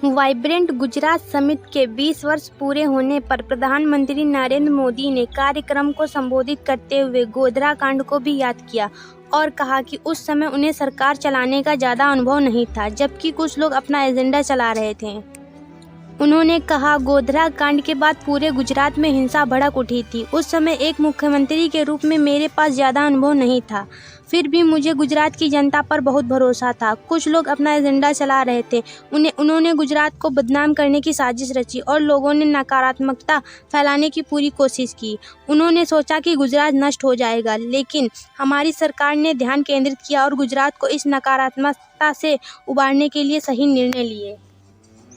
Vibrant Gujarat summit के 20 वर्ष पूरे होने पर प्रधानमंत्री नरेंद्र मोदी ने कार्यक्रम को संबोधित करते हुए गोधरा कांड को भी याद किया और कहा कि उस समय उन्हें सरकार चलाने का ज़्यादा अनुभव नहीं था, जबकि कुछ लोग अपना एजेंडा चला रहे थे। उन्होंने कहा, गोधरा कांड के बाद पूरे गुजरात में हिंसा भड़क उठी थी। उस समय एक मुख्यमंत्री के रूप में मेरे पास ज़्यादा अनुभव नहीं था, फिर भी मुझे गुजरात की जनता पर बहुत भरोसा था। कुछ लोग अपना एजेंडा चला रहे थे। उन्होंने गुजरात को बदनाम करने की साजिश रची और लोगों ने नकारात्मकता फैलाने की पूरी कोशिश की। उन्होंने सोचा कि गुजरात नष्ट हो जाएगा, लेकिन हमारी सरकार ने ध्यान केंद्रित किया और गुजरात को इस नकारात्मकता से उबारने के लिए सही निर्णय लिए।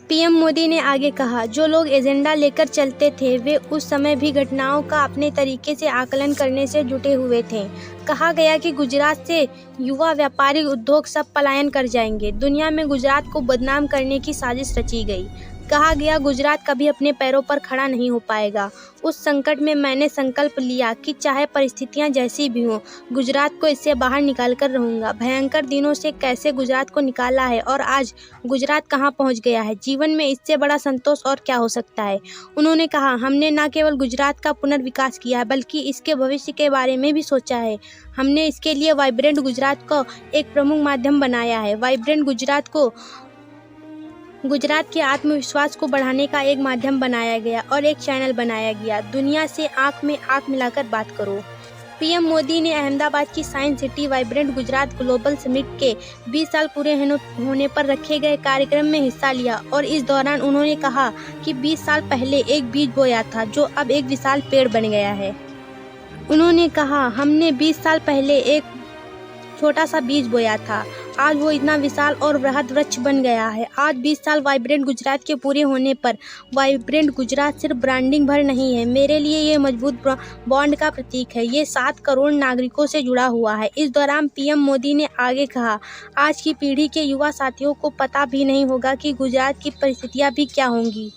पीएम मोदी ने आगे कहा, जो लोग एजेंडा लेकर चलते थे वे उस समय भी घटनाओं का अपने तरीके से आकलन करने से जुटे हुए थे। कहा गया कि गुजरात से युवा, व्यापारिक, उद्योग सब पलायन कर जाएंगे। दुनिया में गुजरात को बदनाम करने की साजिश रची गई। कहा गया, गुजरात कभी अपने पैरों पर खड़ा नहीं हो पाएगा। उस संकट में मैंने संकल्प लिया कि चाहे परिस्थितियां जैसी भी हों, गुजरात को इससे बाहर निकाल कर रहूँगा। भयंकर दिनों से कैसे गुजरात को निकाला है और आज गुजरात कहाँ पहुँच गया है। जीवन में इससे बड़ा संतोष और क्या हो सकता है। उन्होंने कहा, हमने न केवल गुजरात का पुनर्विकास किया है, बल्कि इसके भविष्य के बारे में भी सोचा है। हमने इसके लिए वाइब्रेंट गुजरात को एक प्रमुख माध्यम बनाया है। वाइब्रेंट गुजरात को गुजरात के आत्मविश्वास को बढ़ाने का एक माध्यम बनाया गया और एक चैनल बनाया गया। दुनिया से आंख में आंख मिलाकर बात करो। पीएम मोदी ने अहमदाबाद की science city vibrant Gujarat global summit के 20 साल पूरे होने पर रखे गए कार्यक्रम में हिस्सा लिया और इस दौरान उन्होंने कहा कि 20 साल पहले एक बीज बोया था जो अब एक विशाल पेड़ बन गया है। उन्होंने कहा, हमने 20 साल पहले एक छोटा सा बीज बोया था, आज वो इतना विशाल और बृहद वृक्ष बन गया है। आज 20 साल वाइब्रेंट गुजरात के पूरे होने पर वाइब्रेंट गुजरात सिर्फ ब्रांडिंग भर नहीं है, मेरे लिए ये मजबूत बॉन्ड का प्रतीक है। ये 7 करोड़ नागरिकों से जुड़ा हुआ है। इस दौरान पीएम मोदी ने आगे कहा, आज की पीढ़ी के युवा साथियों को पता भी नहीं होगा कि गुजरात की परिस्थितियाँ भी क्या होंगी।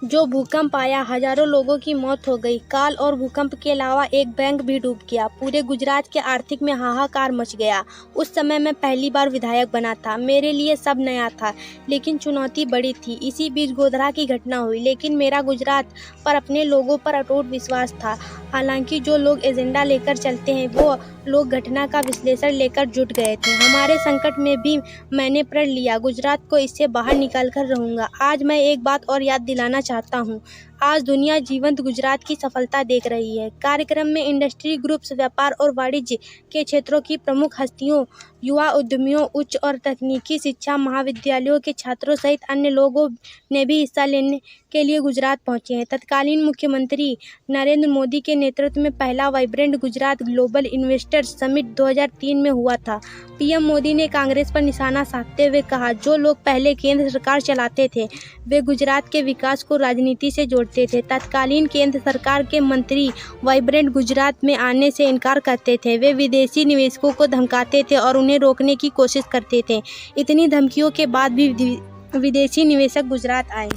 जो भूकंप आया, हजारों लोगों की मौत हो गई। काल और भूकंप के अलावा एक बैंक भी डूब गया। पूरे गुजरात के आर्थिक में हाहाकार मच गया। उस समय मैं पहली बार विधायक बना था। मेरे लिए सब नया था, लेकिन चुनौती बड़ी थी। इसी बीच गोधरा की घटना हुई, लेकिन मेरा गुजरात पर अपने लोगों पर अटूट विश्वास था। हालांकि जो लोग एजेंडा लेकर चलते हैं वो लोग घटना का विश्लेषण लेकर जुट गए थे। हमारे संकट में भी मैंने प्रण लिया, गुजरात को इससे बाहर निकाल कर रहूँगा। आज मैं एक बात और याद दिलाना चाहता हूँ, आज दुनिया जीवंत गुजरात की सफलता देख रही है। कार्यक्रम में इंडस्ट्री ग्रुप्स, व्यापार और वाणिज्य के क्षेत्रों की प्रमुख हस्तियों, युवा उद्यमियों, उच्च और तकनीकी शिक्षा महाविद्यालयों के छात्रों सहित अन्य लोगों ने भी हिस्सा लेने के लिए गुजरात पहुंचे हैं। तत्कालीन मुख्यमंत्री नरेंद्र मोदी के नेतृत्व में पहला vibrant Gujarat global investors summit 2003 में हुआ था। पीएम मोदी ने कांग्रेस पर निशाना साधते हुए कहा, जो लोग पहले केंद्र सरकार चलाते थे वे गुजरात के विकास को राजनीति से जोड़ते थे। तत्कालीन केंद्र सरकार के मंत्री वाइब्रेंट गुजरात में आने से इनकार करते थे। वे विदेशी निवेशकों को धमकाते थे और उन्हें रोकने की कोशिश करते थे। इतनी धमकियों के बाद भी विदेशी निवेशक गुजरात आए।